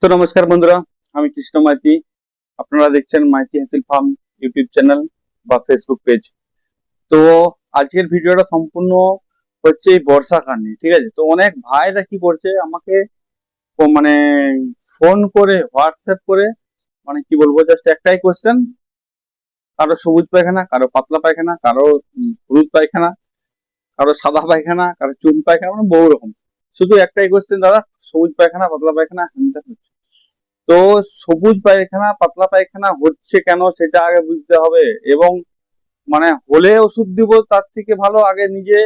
তো নমস্কার বন্ধুরা, আমি কৃষ্ণ মাইতি। আপনারা দেখছেন মাইতি হাসিল ফার্ম ইউটিউব চ্যানেল বা ফেসবুক পেজ। তো আজকের ভিডিওটা সম্পূর্ণ হচ্ছে এই বর্ষাকাল নিয়ে, ঠিক আছে? তো অনেক ভাইরা কি করছে আমাকে মানে ফোন করে হোয়াটসঅ্যাপ করে, মানে কি বলবো, জাস্ট একটাই কোশ্চেন: কারো সবুজ পায়খানা, কারো পাতলা পায়খানা, কারো হলুদ পায়খানা, কারো সাদা পায়খানা, কারো চুন পায়খানা, মানে বহু রকম। শুধু একটাই কোশ্চেন: দাদা সবুজ পায়খানা, পাতলা পায়খানা হ্যান ত্যান। তো সবুজ পায়খানা পাতলা পায়খানা হচ্ছে কেন সেটা আগে বুঝতে হবে, এবং মানে হলে ওষুধ দিব তার থেকে ভালো আগে নিজে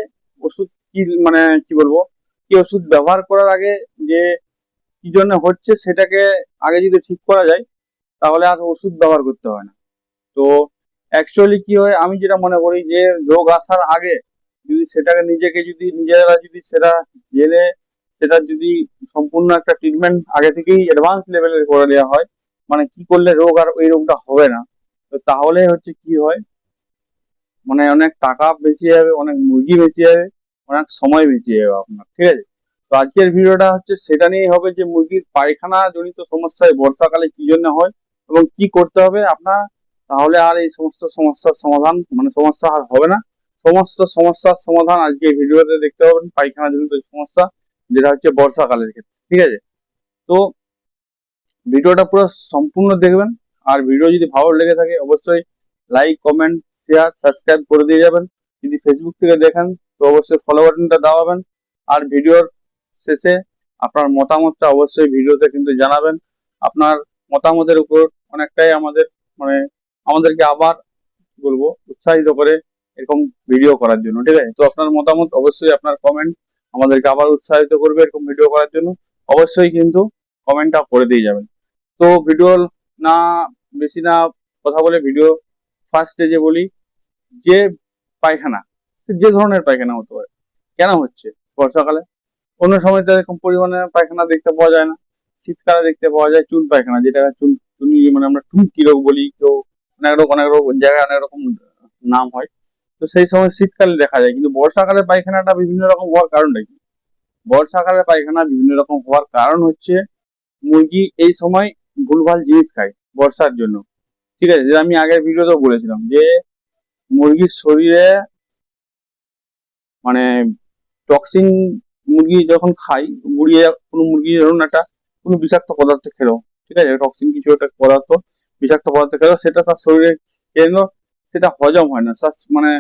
ওষুধ কি মানে কি বলবো, কি ওষুধ ব্যবহার করার আগে যে কি জন্য হচ্ছে সেটাকে আগে যদি ঠিক করা যায় তাহলে আর ওষুধ ব্যবহার করতে হয় না। তো অ্যাকচুয়ালি কি হয়, আমি যেটা মনে করি যে রোগ আসার আগে যদি সেটাকে নিজেকে যদি নিজেরা যদি সেটা জেনে সেটা যদি সম্পূর্ণ একটা ট্রিটমেন্ট আগে থেকেই অ্যাডভান্স লেভেলের করে দেওয়া হয়, মানে কি করলে রোগ আর ওই রোগটা হবে না, তো তাহলে হচ্ছে কি হয়, মানে অনেক টাকা বেঁচে যাবে, অনেক মুরগি বেঁচে যাবে, অনেক সময় বেঁচে যাবে আপনার, ঠিক আছে? তো আজকের ভিডিওটা হচ্ছে সেটা নিয়েই হবে যে মুরগির পায়খানা জনিত সমস্যায় বর্ষাকালে কি জন্য হয় এবং কি করতে হবে আপনার, তাহলে আর এই সমস্ত সমস্যার সমাধান মানে সমস্যা আর হবে না। সমস্ত সমস্যার সমাধান আজকে এই ভিডিওতে দেখতে পাবেন, পায়খানা জনিত সমস্যা যেটা হচ্ছে বর্ষাকালের ক্ষেত্রে, ঠিক আছে? তো ভিডিওটা পুরো সম্পূর্ণ দেখবেন। আর ভিডিও যদি ভালো লেগে থাকে অবশ্যই লাইক, কমেন্ট, শেয়ার, সাবস্ক্রাইব করে দিয়ে যাবেন। যদি ফেসবুক থেকে দেখেন তো অবশ্যই ফলো বাটনটা দাবাবেন। আর ভিডিওর শেষে আপনার মতামতটা অবশ্যই ভিডিওতে কিন্তু জানাবেন। আপনার মতামতের উপর অনেকটাই আমাদের মানে আমাদেরকে আবার কি বলবো উৎসাহিত করে এরকম ভিডিও করার জন্য, ঠিক আছে? তো আপনার মতামত অবশ্যই, আপনার কমেন্ট আমাদেরকে আবার উৎসাহিত করবে এরকম ভিডিও করার জন্য। অবশ্যই কিন্তু কমেন্টটা করে দিয়ে যাবেন। তো ভিডিও না বেশি না কথা বলে ভিডিও ফার্স্ট স্টেজে বলি যে পায়খানা, সে যে ধরনের পায়খানা হতে পারে, কেন হচ্ছে বর্ষাকালে। অন্য সময় তো এরকম পরিমাণে পায়খানা দেখতে পাওয়া যায় না। শীতকালে দেখতে পাওয়া যায় চুন পায়খানা, যেটা চুনি মানে আমরা টুনকি রোগ বলি, কেউ অনেক রোগ জায়গায় অনেক রকম নাম হয়। তো সেই সময় শীতকালে দেখা যায়, কিন্তু বর্ষাকালে পায়খানাটা বিভিন্ন রকম হওয়ার কারণটা কি? বর্ষাকালে পায়খানা বিভিন্ন রকম হওয়ার কারণ হচ্ছে মুরগি এই সময় ভুলভাল জিনিস খায় বর্ষার জন্য, ঠিক আছে? যে আমি আগের ভিডিওতেও বলেছিলাম যে মুরগির শরীরে মানে টক্সিন, মুরগি যখন খাই গুড়িয়ে কোনো মুরগি ধরুন একটা কোনো বিষাক্ত পদার্থ খেলো, ঠিক আছে? টক্সিন কিছু একটা পদার্থ, বিষাক্ত পদার্থ খেলো, সেটা তার শরীরে এলো, সেটা হজম হয় না, মানে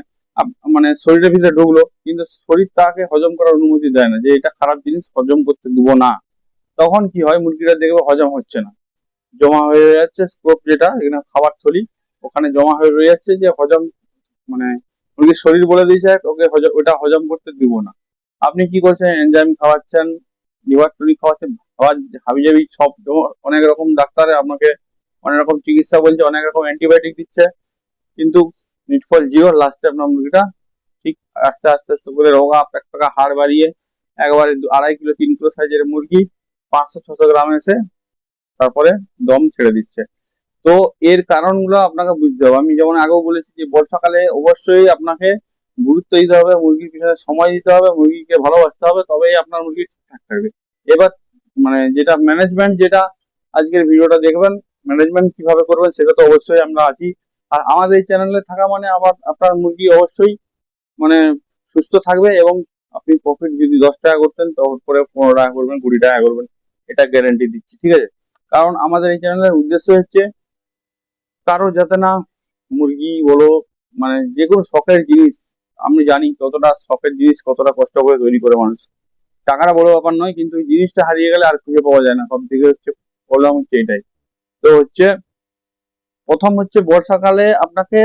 মানে শরীরের ভিতরে ঢুকলো, কিন্তু শরীর তাকে হজম করার অনুমতি দেয় না, যে এটা খারাপ জিনিস হজম করতে দিব না। তখন কি হয়, মুরগিরা দেখবে হজম হচ্ছে না, জমা হয়ে যাচ্ছে স্কোপ, যেটা এখানে খাবার থলি ওখানে জমা হয়ে রয়ে যাচ্ছে, যে হজম মানে মুরগির শরীর বলে দিয়েছে ওকে হজম, ওটা হজম করতে দিব না। আপনি কি করছেন, এনজাইম খাওয়াচ্ছেন, লিভার টনিক খাওয়াচ্ছেন, খাওয়ার হাবিজাবি সব অনেক রকম ডাক্তারে আপনাকে অনেক রকম চিকিৎসা বলছে, অনেক রকম অ্যান্টিবায়োটিক দিচ্ছে, কিন্তু নিটফল জিরো, লাস্টে আপনার মুরগিটা ঠিক আস্তে আস্তে আস্তে করে রোগা পেকা হাড় বাড়িয়ে একবারে 2.5 কিলো 3 কিলো সাইজের মুরগি 500-600 গ্রাম এসে তারপরে দম ছেড়ে দিচ্ছে। তো এর কারণগুলো আপনাকে বুঝতে হবে। আমি যেমন আগেও বলেছি যে বর্ষাকালে অবশ্যই আপনাকে গুরুত্ব দিতে হবে, মুরগির পিছনে সময় দিতে হবে, মুরগিকে ভালোবাসতে হবে, তবেই আপনার মুরগি ঠিকঠাক থাকবে। এবার মানে যেটা ম্যানেজমেন্ট, যেটা আজকের ভিডিওটা দেখবেন, ম্যানেজমেন্ট কিভাবে করবেন সেটা তো অবশ্যই আমরা আছি। আর আমাদের এই চ্যানেলে থাকা মানে আবার আপনার মুরগি অবশ্যই মানে সুস্থ থাকবে, এবং আপনি প্রফিট যদি 10 টাকা করতেন তারপরে 15 টাকা করবেন, 20 টাকা করবেন, এটা গ্যারেন্টি দিচ্ছি, ঠিক আছে? কারণ আমাদের এই চ্যানেলের উদ্দেশ্য হচ্ছে কারো যাতে না মুরগি বলো মানে যে কোনো শখের জিনিস, আমি জানি কতটা শখের জিনিস কতটা কষ্ট করে তৈরি করে মানুষ, টাকাটা বড় ব্যাপার নয়, কিন্তু এই জিনিসটা হারিয়ে গেলে আর খুঁজে পাওয়া যায় না, সব থেকে হচ্ছে প্রবলেম হচ্ছে এটাই। তো হচ্ছে প্রথম হচ্ছে বর্ষাকালে আপনাকে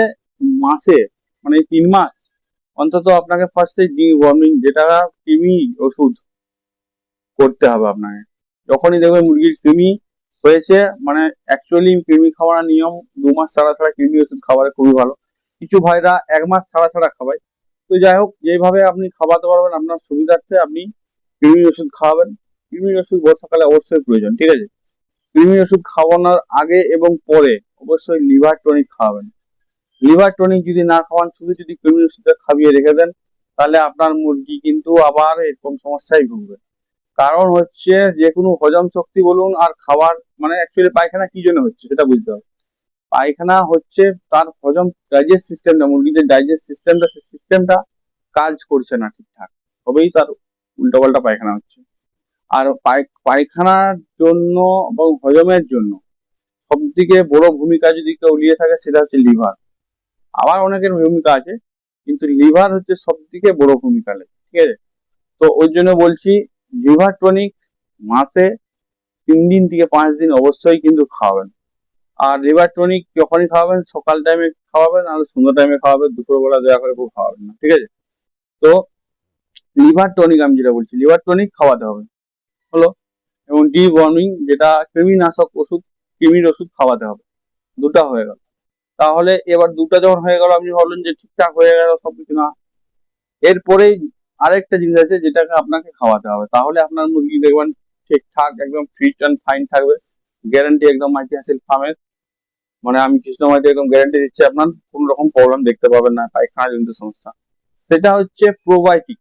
মাসে মানে এই 3 মাস অন্তত আপনাকে ফার্স্টে ডি ওয়ার্মিং, যেটা কৃমি ওষুধ করতে হবে আপনাকে। যখনই দেখবেন মুরগির কৃমি হয়েছে, মানে অ্যাকচুয়ালি কৃমি খাওয়ার নিয়ম 2 মাস ছাড়া ছাড়া কৃমি ওষুধ খাওয়ারে খুবই ভালো। কিছু ভাইরা 1 মাস ছাড়া ছাড়া খাওয়ায়। তো যাই হোক, যেভাবে আপনি খাওয়াতে পারবেন আপনার সুবিধার্থে আপনি কৃমি ওষুধ খাওয়াবেন। কৃমি ওষুধ বর্ষাকালে অবশ্যই প্রয়োজন, ঠিক আছে? কৃমি ওষুধ খাওয়ানোর আগে এবং পরে অবশ্যই লিভার টনিক খাওয়াবেন। লিভার টনিক যদি না খাওয়ান, শুধু যদি কৃমি ওষুধটা খাইয়ে রেখে দেন, তাহলে আপনার মুরগি কিন্তু আবার এরকম সমস্যায় ভুগবে। কারণ হচ্ছে যে কোনো হজম শক্তি বলুন আর খাবার, মানে অ্যাকচুয়ালি পায়খানা কি জন্য হচ্ছে সেটা বুঝতে হবে। পায়খানা হচ্ছে তার হজম ডাইজেস্ট সিস্টেমটা, মুরগির যে ডাইজেস্ট সিস্টেমটা, সেই সিস্টেমটা কাজ করছে না ঠিকঠাক, তবেই তার উল্টোপাল্টা পায়খানা হচ্ছে। আর পায়খানার জন্য এবং হজমের জন্য সব থেকে বড় ভূমিকা যদি কেউ নিয়ে থাকে সেটা হচ্ছে লিভার। আবার অনেকের ভূমিকা আছে, কিন্তু লিভার হচ্ছে সব থেকে বড় ভূমিকা নেয়, ঠিক আছে। তো ওই জন্য বলছি লিভার টনিক মাসে 3 দিন থেকে 5 দিন অবশ্যই কিন্তু খাওয়াবেন। আর লিভার টনিক যখনই খাওয়াবেন সকাল টাইমে খাওয়াবেন, আর সন্ধ্যা টাইমে খাওয়াবেন, দুপুরবেলা দয়া করে খুব খাওয়াবেন না, ঠিক আছে। তো লিভার টনিক আমি যেটা বলছি, লিভার টনিক খাওয়াতে হবে হলো, এবং ডি ওয়ার্মিং যেটা কৃমিনাশক ওষুধ, কৃমির ওষুধ খাওয়াতে হবে। দুটা হয়ে গেল। তাহলে এবার দুটা যখন হয়ে গেল, আপনি ভাবলেন যে ঠিকঠাক হয়ে গেল সবকিছু, না, এরপরেই আরেকটা জিনিস আছে যেটাকে আপনাকে খাওয়াতে হবে, তাহলে আপনার মুরগি দেখবেন ঠিকঠাক একদম ফিট অ্যান্ড ফাইন থাকবে। গ্যারান্টি একদম মাল্টি হ্যাসেল ফার্মের, মানে আমি কৃষ্ণ মাইতি একদম গ্যারান্টি দিচ্ছি, আপনার কোন রকম প্রবলেম দেখতে পাবেন না পায়খানা জনিত সমস্যা। সেটা হচ্ছে প্রোবায়োটিক।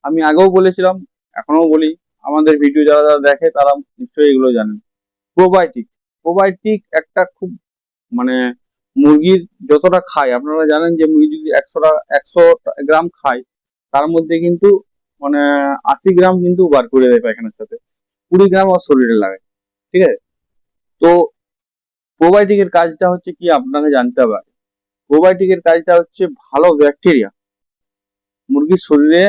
আমি আগেও বলেছিলাম, এখনো বলি, আমাদের ভিডিও যারা যারা দেখে তারা নিশ্চয়ই এগুলো জানেন। প্রোবায়োটিক, প্রোবায়োটিক একটা খুব, মানে মুরগির যতটা খায়, আপনারা জানেন যে মুরগি যদি 100 গ্রাম খায়, তার মধ্যে কিন্তু মানে 80 গ্রাম কিন্তু বার করে দেয় পায়খানার সাথে, 20 গ্রাম ওর শরীরে লাগে, ঠিক আছে। তো প্রোবায়োটিকের কাজটা হচ্ছে কি আপনাকে জানতে হবে। প্রোবায়োটিকের কাজটা হচ্ছে ভালো ব্যাকটেরিয়া, মুরগির শরীরে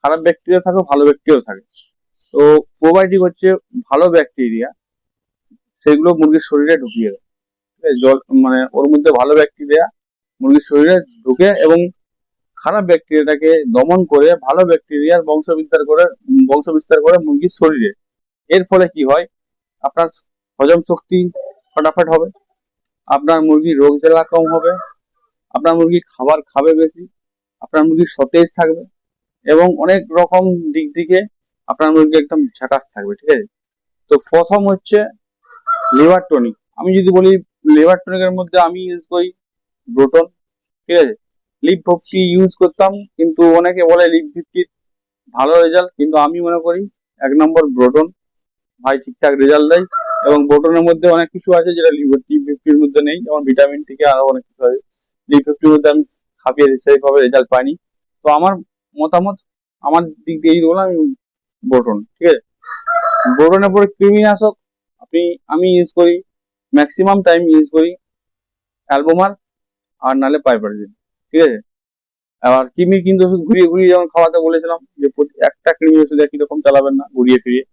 খারাপ ব্যাকটেরিয়া থাকে, ভালো ব্যাকটেরিয়া থাকে। তো প্রোবায়োটিক হচ্ছে ভালো ব্যাকটেরিয়া, সেগুলো মুরগির শরীরে ঢুকিয়ে দেয়, ঠিক আছে? জল, মানে ওর মধ্যে ভালো ব্যাকটেরিয়া মুরগির শরীরে ঢুকে এবং খারাপ ব্যাকটেরিয়াটাকে দমন করে ভালো ব্যাকটেরিয়ার বংশ বিস্তার করে মুরগির শরীরে। এর ফলে কি হয়, আপনার হজম শক্তি ফটাফট হবে, আপনার মুরগির রোগ জ্বালা কম হবে, আপনার মুরগি খাবার খাবে বেশি, আপনার মুরগি সতেজ থাকবে, এবং অনেক রকম দিক থেকে আপনার মুরগি একদম ঝাকাস থাকবে, ঠিক আছে। তো প্রথম হচ্ছে লিভার টনিক। আমি যদি বলি লিভার টনিকের মধ্যে আমি ইউজ করি ব্রোটন, ঠিক আছে। লিভ 50 ইউজ করতাম, কিন্তু অনেকে বলে লিভ 50 ভালো রেজাল্ট, কিন্তু আমি মনে করি 1 নম্বর ব্রোটন ভাই ঠিকঠাক রেজাল্ট দেয়। এবং ব্রোটনের মধ্যে অনেক কিছু আছে যেটা লিভ 50-র মধ্যে নেই, যেমন ভিটামিন থেকে আরো অনেক কিছু আছে। লিভ 50-র মধ্যে আমি খাপিয়ে সেইভাবে রেজাল্ট পাইনি। তো আমার মতামত, আমার দিক দিয়ে যদি বললাম, আমি ব্রোটন, ঠিক আছে। ব্রোটনের পরে কৃমিনাশক আমি ইউজ করি, ম্যাক্সিমাম টাইম ইউজ করি অ্যালবোমার, আর নালে পাইপারজিন, ঠিক আছে। আবার কৃমির কিন্তু ওষুধ ঘুরিয়ে ঘুরিয়ে যেমন খাওয়াতে বলেছিলাম, যে একটা কৃমি ওষুধ একই রকম চালাবেন না, ঘুরিয়ে ফিরিয়ে।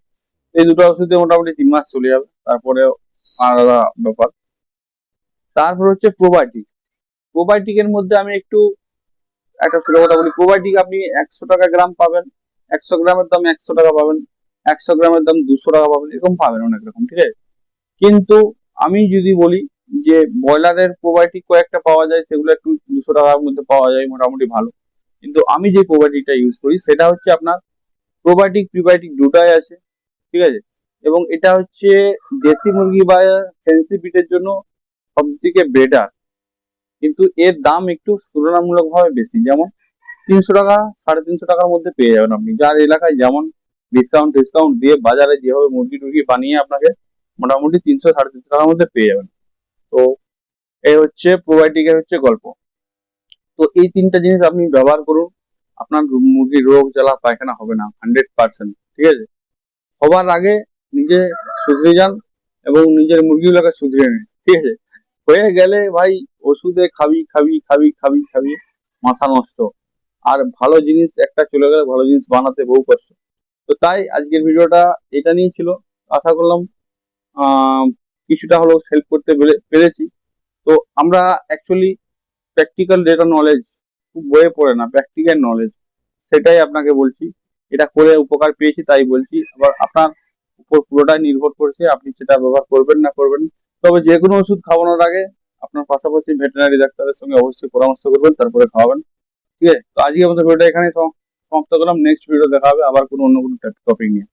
এই দুটো ওষুধে মোটামুটি 3 মাস চলে যাবে, তারপরে আলাদা ব্যাপার। তারপর হচ্ছে প্রোবায়োটিক। প্রোবায়োটিকের মধ্যে আমি একটু একটা ছোট কথা বলি। প্রোবায়োটিক আপনি 100 টাকা গ্রাম পাবেন, 100 গ্রামের দাম 100 টাকা পাবেন, 100 গ্রামের দাম 200 টাকা পাবেন, এরকম পাবেন অনেক রকম, ঠিক আছে। কিন্তু আমি যদি বলি যে ব্রয়লারের প্রোবায়োটিক কয়েকটা পাওয়া যায়, সেগুলো একটু 200 টাকার মধ্যে পাওয়া যায়, মোটামুটি ভালো। কিন্তু আমি যে প্রোবায়োটিকটা ইউজ করি সেটা হচ্ছে আপনার প্রোবায়োটিক প্রিবায়োটিক দুটাই আছে, ঠিক আছে। এবং এটা হচ্ছে দেশি মুরগি বা ফ্যান্সি ব্রিডের জন্য সব থেকে বেটার, কিন্তু এর দাম একটু তুলনামূলকভাবে বেশি। যেমন 300 টাকা, 350 টাকার মধ্যে পেয়ে যাবেন আপনি, যার এলাকায় যেমন ডিসকাউন্ট দিয়ে বাজারে যেভাবে মুরগি টুরগি বানিয়ে আপনাকে মোটামুটি 300-350 টাকার মধ্যে পেয়ে যাবেন। তো এই হচ্ছে প্রোবায়োটিকের হচ্ছে গল্প। তো এই 3টা জিনিস আপনি ব্যবহার করুন, আপনার মুরগির রোগ জ্বালা পায়খানা হবে না 100%, ঠিক আছে। হবার আগে নিজে শুধরে যান এবং নিজের মুরগিগুলোকে শুধরে নিন, ঠিক আছে। হয়ে গেলে ভাই ওষুধে খাবি খাবি খাবি খাবি খাবি, মাথা নষ্ট। আর ভালো জিনিস একটা চলে গেলে ভালো জিনিস বানাতে বহু কষ্ট। তো তাই আজকের ভিডিওটা এটা নিয়ে ছিল। আশা করলাম আহ কিছুটা হলেও হেল্প করতে পেরেছি। তো আমরা অ্যাকচুয়ালি প্র্যাকটিক্যাল ডেটা নলেজ খুব বইয়ে পড়ে না, প্র্যাকটিক্যাল নলেজ, সেটাই আপনাকে বলছি। এটা করে উপকার পেয়েছি তাই বলছি। আবার আপনার উপর পুরোটাই নির্ভর করছে, আপনি সেটা ব্যবহার করবেন না করবেন। তবে যে কোনো ওষুধ খাওয়ানোর আগে আপনার পাশাপাশি ভেটেরিনারি ডাক্তারের সঙ্গে অবশ্যই পরামর্শ করবেন, তারপরে খাওয়াবেন, ঠিক আছে। তো আজকে আমাদের ভিডিওটা এখানে সমাপ্ত করলাম। নেক্সট ভিডিও দেখা হবে আবার কোনো অন্য কোনো টপিক নিয়ে।